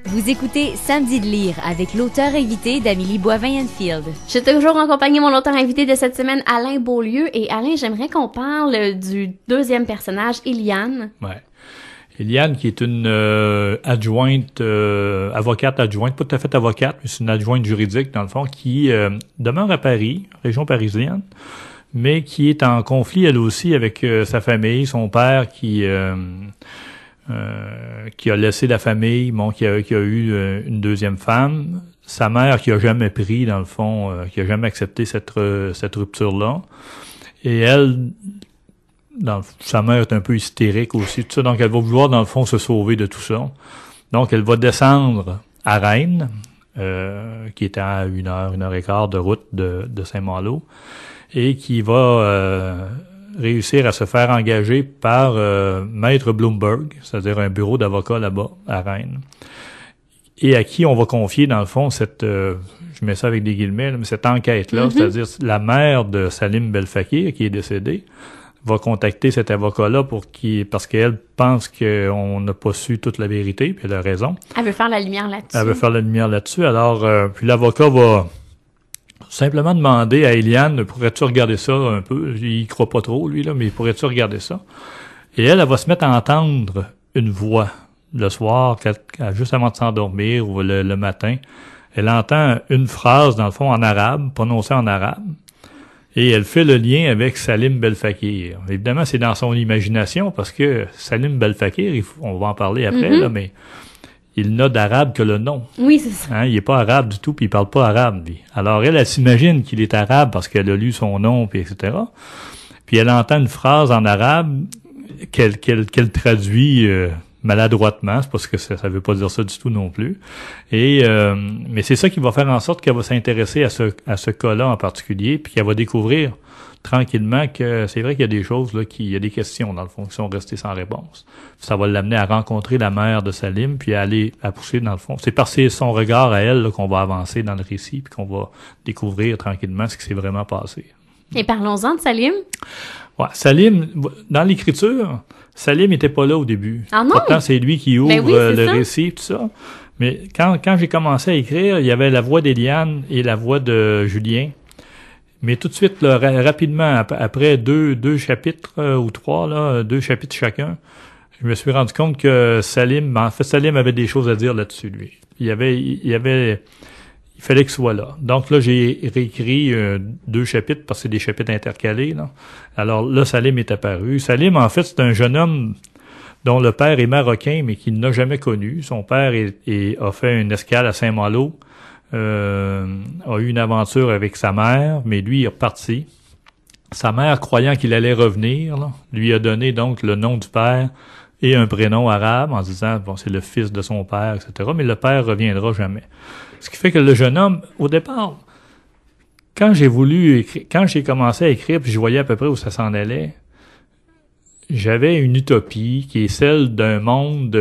Vous écoutez Samedi de lire avec l'auteur invité d'Amélie Boivin-Enfield. Je suis toujours en compagnie de mon auteur invité de cette semaine, Alain Beaulieu. Et Alain, j'aimerais qu'on parle du deuxième personnage, Eliane. Ouais. Eliane, qui est une avocate adjointe, pas tout à fait avocate, mais c'est une adjointe juridique, dans le fond, qui demeure à Paris, région parisienne, mais qui est en conflit, elle aussi, avec sa famille, son père qui a laissé la famille, qui a eu une deuxième femme, sa mère qui a jamais pris, dans le fond, qui a jamais accepté cette rupture-là. Et elle, sa mère est un peu hystérique aussi, tout ça, donc elle va vouloir, dans le fond, se sauver de tout ça. Donc, elle va descendre à Rennes, qui est à 1 heure et quart de route de Saint-Malo, et qui va réussir à se faire engager par Maître Bloomberg, c'est-à-dire un bureau d'avocat là-bas, à Rennes, et à qui on va confier, dans le fond, je mets ça avec des guillemets, mais cette enquête-là, c'est-à-dire la mère de Salim Belfakir, qui est décédé, va contacter cet avocat-là parce qu'elle pense qu'on n'a pas su toute la vérité, puis elle a raison. Elle veut faire la lumière là-dessus. Elle veut faire la lumière là-dessus, alors, puis l'avocat va simplement demander à Eliane, pourrais-tu regarder ça un peu? Il croit pas trop, lui, là, mais pourrais-tu regarder ça? Et elle va se mettre à entendre une voix le soir, juste avant de s'endormir ou le matin. Elle entend une phrase, dans le fond, en arabe, prononcée en arabe. Et elle fait le lien avec Salim Belfakir. Évidemment, c'est dans son imagination, parce que Salim Belfakir, on va en parler après, là, mais il n'a d'arabe que le nom. Oui, c'est ça. Il est pas arabe du tout, puis il parle pas arabe, lui. Alors, elle s'imagine qu'il est arabe parce qu'elle a lu son nom, puis etc. Puis elle entend une phrase en arabe qu'elle traduit maladroitement. C'est parce que ça veut pas dire ça du tout non plus. Et mais c'est ça qui va faire en sorte qu'elle va s'intéresser à ce cas-là en particulier, puis qu'elle va découvrir tranquillement que c'est vrai qu'il y a des choses là, il y a des questions dans le fond qui sont restées sans réponse. Ça va l'amener à rencontrer la mère de Salim, puis à pousser dans le fond. C'est par son regard à elle là, qu'on va avancer dans le récit, puis qu'on va découvrir tranquillement ce qui s'est vraiment passé. Et parlons-en de Salim. Ouais, Salim, dans l'écriture, Salim était pas là au début. Ah non? Pourtant, c'est lui qui ouvre le ça. récit, tout ça. Mais quand j'ai commencé à écrire, il y avait la voix d'Eliane et la voix de Julien. Mais tout de suite, là, rapidement, après deux chapitres ou 3, là, 2 chapitres chacun, je me suis rendu compte que Salim avait des choses à dire là-dessus, lui. Il fallait qu'il soit là. Donc là, j'ai réécrit 2 chapitres parce que c'est des chapitres intercalés, là. Alors là, Salim est apparu. Salim, en fait, c'est un jeune homme dont le père est marocain, mais qu'il n'a jamais connu. Son père a fait une escale à Saint-Malo. A eu une aventure avec sa mère, mais lui est reparti. Sa mère, croyant qu'il allait revenir, là, lui a donné donc le nom du père et un prénom arabe en disant bon, c'est le fils de son père, etc. Mais le père reviendra jamais. Ce qui fait que le jeune homme, au départ, quand j'ai commencé à écrire, puis je voyais à peu près où ça s'en allait, j'avais une utopie qui est celle d'un monde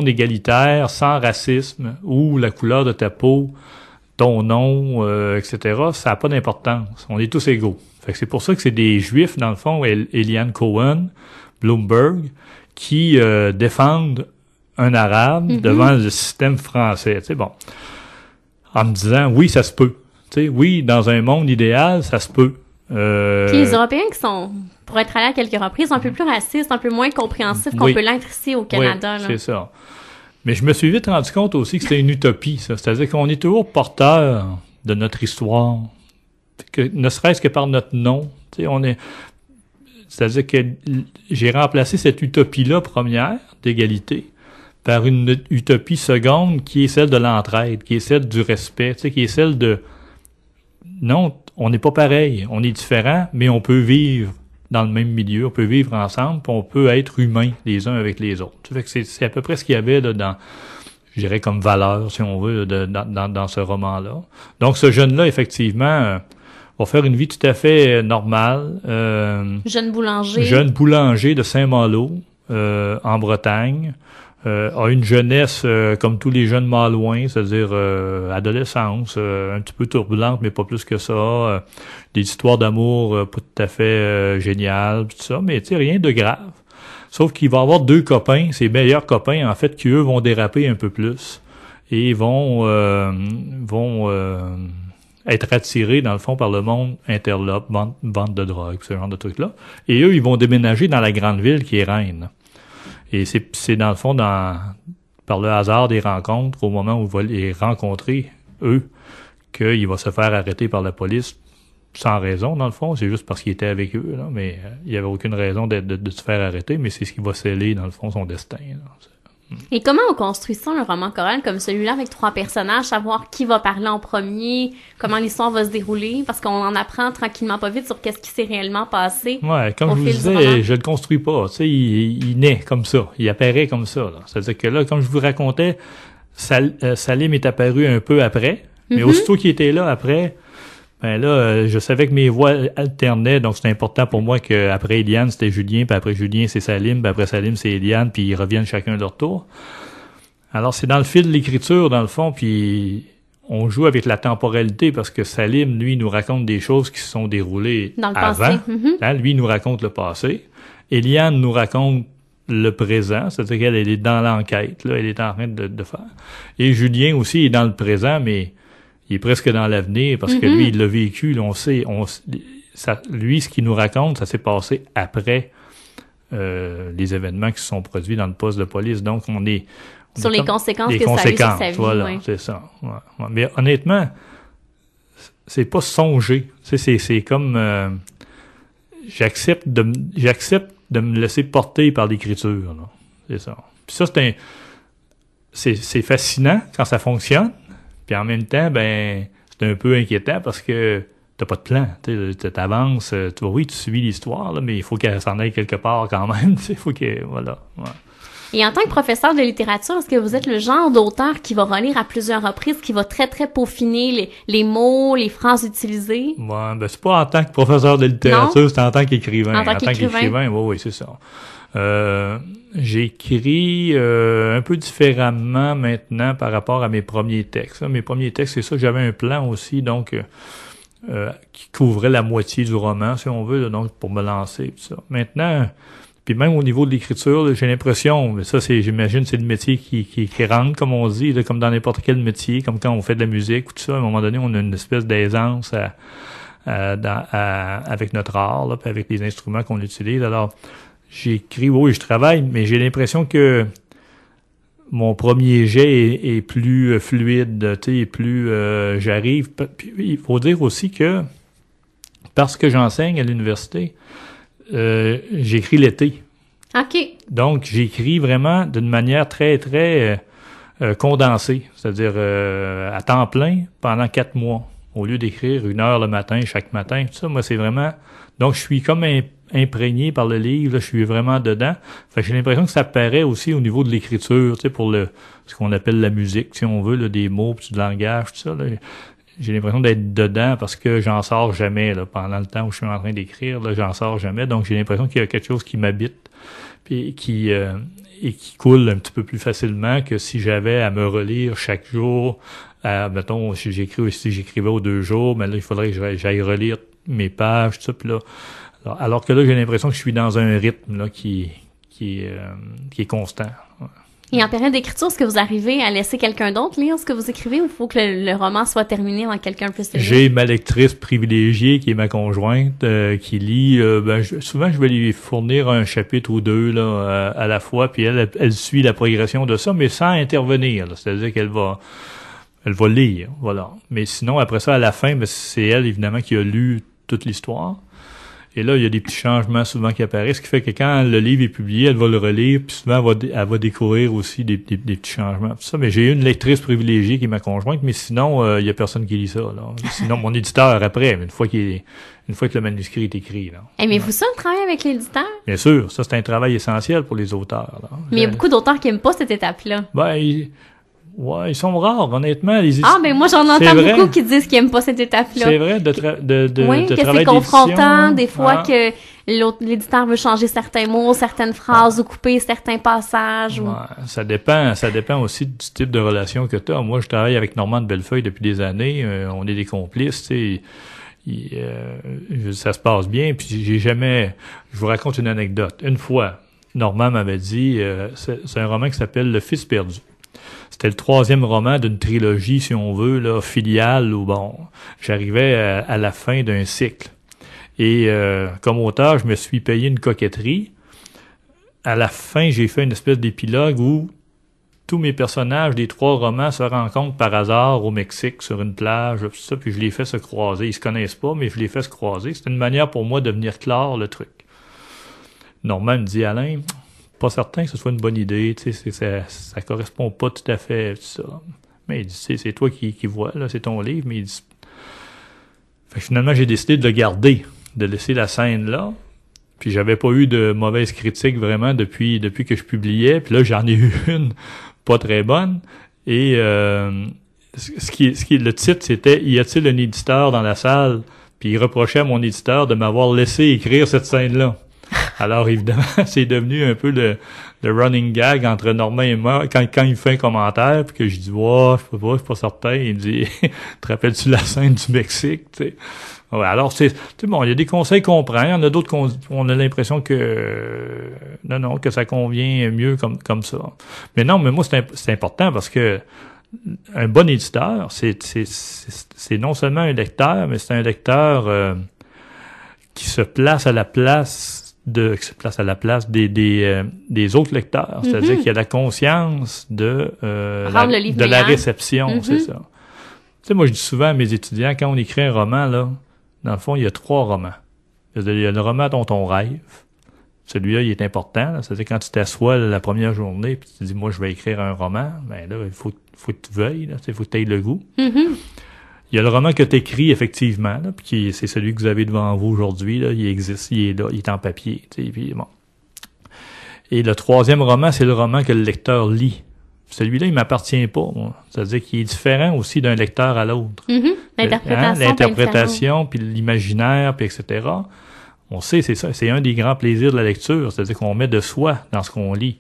égalitaire, sans racisme, où la couleur de ta peau, ton nom, etc., ça n'a pas d'importance. On est tous égaux. Fait que c'est pour ça que c'est des Juifs, dans le fond, Eliane Cohen, Bloomberg, qui défendent un Arabe devant le système français. Tu sais, bon, en me disant, oui, ça se peut. Tu sais, oui, dans un monde idéal, ça se peut. Puis les Européens qui sont, pour être allés à quelques reprises, un peu plus racistes, un peu moins compréhensifs qu'on peut l'être ici au Canada. Oui, là. C'est ça. Mais je me suis vite rendu compte aussi que c'était une utopie, ça. C'est-à-dire qu'on est toujours porteur de notre histoire. Que, ne serait-ce que par notre nom. Tu sais, c'est-à-dire que j'ai remplacé cette utopie-là première, d'égalité, par une utopie seconde qui est celle de l'entraide, qui est celle du respect, tu sais, qui est celle de... Non, on n'est pas pareil, on est différent, mais on peut vivre dans le même milieu, on peut vivre ensemble, puis on peut être humains les uns avec les autres. Ça fait que c'est à peu près ce qu'il y avait là, dans, je dirais, comme valeur, si on veut, dans ce roman-là. Donc, ce jeune-là, effectivement, va faire une vie tout à fait normale. Jeune boulanger. Jeune boulanger de Saint-Malo, en Bretagne. A une jeunesse comme tous les jeunes malouins, c'est-à-dire adolescence, un petit peu turbulente, mais pas plus que ça. Des histoires d'amour pas tout à fait géniales, tout ça, mais tu sais, rien de grave. Sauf qu'il va avoir deux copains, ses meilleurs copains, en fait, qui eux vont déraper un peu plus et vont être attirés, dans le fond, par le monde interlope, vente de drogue, ce genre de trucs-là. Et eux, ils vont déménager dans la grande ville qui est Rennes. Et c'est dans le fond, par le hasard des rencontres, au moment où il va les rencontrer, eux, qu'il va se faire arrêter par la police sans raison, dans le fond. C'est juste parce qu'il était avec eux, là, mais il n'y avait aucune raison de se faire arrêter, mais c'est ce qui va sceller, dans le fond, son destin. Là. Et comment on construit ça, un roman choral comme celui-là, avec 3 personnages, savoir qui va parler en premier, comment l'histoire va se dérouler, parce qu'on en apprend tranquillement pas vite sur qu'est-ce qui s'est réellement passé. Ouais, comme je vous disais, je le construis pas. Tu sais, il naît comme ça, il apparaît comme ça. Là. C'est-à-dire que là, comme je vous racontais, Salim est apparu un peu après, mais aussitôt qu'il était là après, ben là, je savais que mes voix alternaient, donc c'était important pour moi qu'après Eliane, c'était Julien, puis après Julien, c'est Salim, puis après Salim, c'est Eliane, puis ils reviennent chacun de leur tour. Alors, c'est dans le fil de l'écriture, dans le fond, puis on joue avec la temporalité, parce que Salim, lui, nous raconte des choses qui se sont déroulées dans le avant. Passé. Hein, lui, il nous raconte le passé. Eliane nous raconte le présent, c'est-à-dire qu'elle est dans l'enquête, là, elle est en train de faire. Et Julien aussi est dans le présent, mais il est presque dans l'avenir parce que lui, il l'a vécu. Là, on sait, lui, ce qu'il nous raconte, ça s'est passé après les événements qui se sont produits dans le poste de police. Donc, on est sur les conséquences les que conséquences, ça a eu sur sa vie. Voilà, ouais. C'est ça. Ouais. Mais honnêtement, c'est pas songé. C'est comme j'accepte de me laisser porter par l'écriture. Là. C'est ça. Puis ça, c'est fascinant quand ça fonctionne. Puis en même temps, ben c'est un peu inquiétant parce que t'as pas de plan. Tu t'avances, oui, tu suis l'histoire, là, mais il faut qu'elle s'en aille quelque part quand même. Il faut que voilà. Ouais. Et en tant que professeur de littérature, est-ce que vous êtes le genre d'auteur qui va relire à plusieurs reprises, qui va très, très peaufiner les mots, les phrases utilisées? Ouais, ben c'est pas en tant que professeur de littérature, c'est en tant qu'écrivain. En tant qu'écrivain, oui, c'est ça. J'écris un peu différemment maintenant par rapport à mes premiers textes. Mes premiers textes, c'est ça, j'avais un plan aussi, donc qui couvrait la moitié du roman, si on veut, là, donc pour me lancer. Tout ça. Maintenant, puis même au niveau de l'écriture, là, j'ai l'impression, mais ça, j'imagine, c'est le métier qui rentre, comme on dit, là, comme dans n'importe quel métier, comme quand on fait de la musique ou tout ça. À un moment donné, on a une espèce d'aisance avec notre art, là, puis avec les instruments qu'on utilise. Alors, j'écris, oui, je travaille, mais j'ai l'impression que mon premier jet est plus fluide, tu sais, plus j'arrive. Puis, il faut dire aussi que parce que j'enseigne à l'université, j'écris l'été. OK. Donc, j'écris vraiment d'une manière très, très condensée, c'est-à-dire à temps plein pendant 4 mois, au lieu d'écrire 1 heure le matin, chaque matin. Tout ça, moi, c'est vraiment... Donc, je suis comme imprégné par le livre, là, je suis vraiment dedans. Fait que j'ai l'impression que ça paraît aussi au niveau de l'écriture, tu sais, pour ce qu'on appelle la musique, si on veut, là, des mots, puis du langage, tout ça, là. J'ai l'impression d'être dedans parce que j'en sors jamais, là, pendant le temps où je suis en train d'écrire, là, j'en sors jamais. Donc, j'ai l'impression qu'il y a quelque chose qui m'habite, puis qui coule un petit peu plus facilement que si j'avais à me relire chaque jour. Mettons, si j'écrivais aux 2 jours, mais là, il faudrait que j'aille relire mes pages, tout ça, puis là, alors que là, j'ai l'impression que je suis dans un rythme là qui est constant. Ouais. Et en période d'écriture, est-ce que vous arrivez à laisser quelqu'un d'autre lire ce que vous écrivez ou il faut que le roman soit terminé avant que quelqu'un puisse le lire? J'ai ma lectrice privilégiée qui est ma conjointe qui lit. Souvent, je vais lui fournir un chapitre ou 2 là, à la fois, puis elle suit la progression de ça, mais sans intervenir. Là. C'est-à-dire qu'elle va lire, voilà. Mais sinon, après ça, à la fin, c'est elle, évidemment, qui a lu toute l'histoire. Et là, il y a des petits changements souvent qui apparaissent, ce qui fait que quand le livre est publié, elle va le relire, puis souvent, elle va découvrir aussi des petits changements. Tout ça. Mais j'ai une lectrice privilégiée qui est ma conjointe, mais sinon, il y a personne qui lit ça. Là. Sinon, mon éditeur après, mais une fois que le manuscrit est écrit. Là. Aimez-vous ça, le travail avec l'éditeur? Bien sûr, ça, c'est un travail essentiel pour les auteurs. Là. Mais il y a beaucoup d'auteurs qui n'aiment pas cette étape-là. Ouais, ils sont rares, honnêtement. Ben moi, j'en entends beaucoup qui disent qu'ils n'aiment pas cette étape-là. C'est vrai, de oui, que c'est confrontant, des fois que l'éditeur veut changer certains mots, certaines phrases, ou couper certains passages. Ouais, ça dépend aussi du type de relation que tu as. Moi, je travaille avec Normand de Bellefeuille depuis des années. On est des complices, tu sais. Ça se passe bien, puis je vous raconte une anecdote. Une fois, Normand m'avait dit, c'est un roman qui s'appelle Le Fils perdu. C'était le 3e roman d'une trilogie, si on veut, là, filiale, où bon, j'arrivais à la fin d'un cycle. Et comme auteur, je me suis payé une coquetterie. À la fin, j'ai fait une espèce d'épilogue où tous mes personnages des 3 romans se rencontrent par hasard au Mexique, sur une plage, tout ça, puis je les fais se croiser. Ils se connaissent pas, mais je les fais se croiser. C'est une manière pour moi de venir clore le truc. Normand me dit, Alain, pas certain que ce soit une bonne idée, tu sais, ça correspond pas tout à fait, tout ça. Mais il dit, c'est toi qui vois, là, c'est ton livre, mais il dit... Fait que finalement, j'ai décidé de le garder, de laisser la scène là. Puis j'avais pas eu de mauvaises critiques vraiment depuis que je publiais. Puis là, j'en ai eu une pas très bonne. Et le titre, c'était « Y a-t-il un éditeur dans la salle? » Puis il reprochait à mon éditeur de m'avoir laissé écrire cette scène-là. Alors évidemment, c'est devenu un peu le running gag entre Normand et moi quand il me fait un commentaire, puis que je dis « Ouais, je suis pas certain. » Il me dit « Te rappelles-tu la scène du Mexique? » Tu sais. Ouais, alors bon, il y a des conseils qu'on prend, il y en a d'autres on a l'impression que non, que ça convient mieux comme ça. Mais non, mais moi c'est important parce que un bon éditeur, c'est non seulement un lecteur, mais c'est un lecteur qui se place à la place des autres lecteurs. C'est-à-dire qu'il y a la conscience de la réception, c'est ça. Tu sais, moi je dis souvent à mes étudiants, quand on écrit un roman, là, dans le fond, il y a 3 romans. Il y a le roman dont on rêve. Celui-là, il est important. Là. C'est-à-dire, quand tu t'assois la première journée puis tu te dis, moi, je vais écrire un roman, ben là, il faut que tu veuilles. Il faut que tu aies le goût. Mm-hmm. Il y a le roman que tu écris, effectivement, là, puis c'est celui que vous avez devant vous aujourd'hui. Là, il existe, il est là, il est en papier. Puis, bon. Et le 3e roman, c'est le roman que le lecteur lit. Celui-là, il m'appartient pas, moi. C'est-à-dire qu'il est différent aussi d'un lecteur à l'autre. Mm-hmm. L'interprétation, puis l'imaginaire, puis etc. On sait, c'est ça. C'est un des grands plaisirs de la lecture. C'est-à-dire qu'on met de soi dans ce qu'on lit.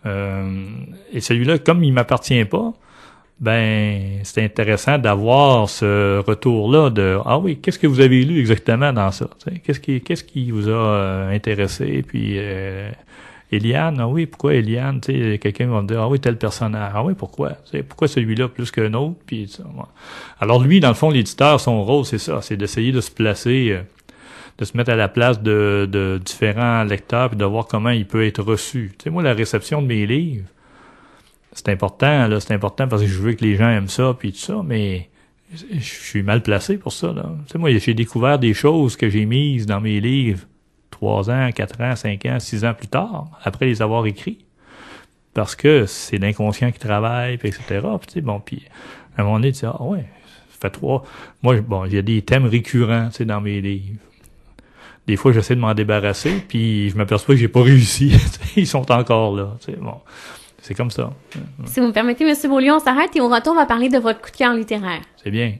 Et celui-là, comme il m'appartient pas, ben, c'est intéressant d'avoir ce retour-là de « Ah oui, qu'est-ce que vous avez lu exactement dans ça? Qu'est-ce qui vous a intéressé? » Puis... Eliane, ah oui, pourquoi Eliane? Tu sais, quelqu'un va me dire, ah oui, tel personnage. Ah oui, pourquoi? Tu sais, pourquoi celui-là plus qu'un autre? Puis ça, ouais. Alors lui, dans le fond, l'éditeur, son rôle, c'est ça, c'est d'essayer de se placer, de se mettre à la place de différents lecteurs, puis de voir comment il peut être reçu. Tu sais, moi, la réception de mes livres, c'est important, là, c'est important parce que je veux que les gens aiment ça, puis tout ça, mais je suis mal placé pour ça, là. Tu sais, moi, j'ai découvert des choses que j'ai mises dans mes livres 3 ans, 4 ans, 5 ans, 6 ans plus tard, après les avoir écrits. Parce que c'est l'inconscient qui travaille, puis etc. Puis, tu sais, bon, puis à un moment donné, tu dis, ah ouais, ça fait 3. Moi, bon, il y a des thèmes récurrents, tu sais, dans mes livres. Des fois, j'essaie de m'en débarrasser, puis je m'aperçois que j'ai pas réussi. Ils sont encore là, tu sais, bon. C'est comme ça. Si vous me permettez, M. Beaulieu, on s'arrête et au retour, on va parler de votre coup de cœur littéraire. C'est bien.